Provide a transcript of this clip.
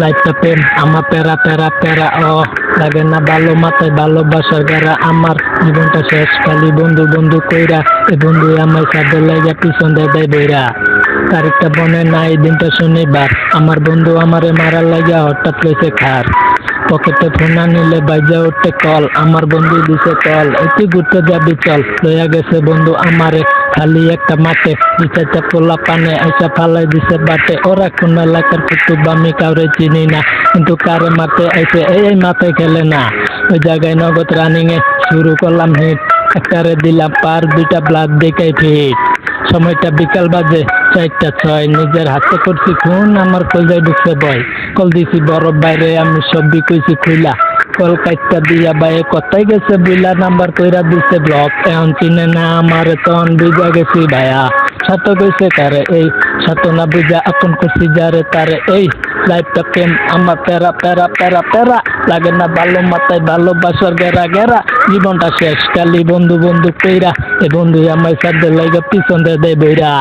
লাইফটা প্রেম আমার প্যারা প্যারা প্যারা লাগে না ভালো মাথায় ভালোবাসার গারা আমার জীবনটা শেষ খালি বন্ধু বন্ধু কইরা এ বন্ধু আমায় সাথে লাগা পিছন দেয় বইরা তারিখটা বনে নাই দিনটা শনিবার আমার বন্ধু আমারে মারার লাগা হঠাৎ লইছে খার পকেটে ফোন না নিলে বাইজা উঠতে কল আমার বন্ধু দিছে কল একটু ঘুরতে যাবি চল লইয়া গেছে বন্ধু আমারে খালি একটা মাঠে বিচারটা পোলা পানে আইসা ফালাই দিছে বাটে ওরা কোন এলাকার কুতুব আমি কাউরে চিনি না কিন্তু কারে মাঠে আইসে এই মাথায় খেলে না ওই জায়গায় নগদ রানিং এ শুরু করলাম হিট একটারে দিলাম পার দুইটা ব্লাড দেখাই ফিট সময়টা বিকাল বাজে 4:06 নিজের হাতে করছি খুন আমার কলজায় ঢুকছে বয় কল দিছি বড় বাইরে আমি সবই কইছি খুইলা কল কাইটটা দিয়া বাইরে কোথায় গেছে বুইলা নাম্বার কইরা দিছে ব্লক এখন চিনে না আমার তখন বুঝা গেছি ভাইয়া সাত কইছে কারে এই সাত না বুঝা আপন করছি যারে তারে এই লাইফটা প্রেম আমার প্যারা প্যারা প্যারা প্যারা লাগে না ভালো মাথায় ভালোবাসার গেরা গেরা জীবনটা শেষ খালি বন্ধু বন্ধু কইরা এ বন্ধু আমায় সাথে লাগে পিছন দেয় বইরা।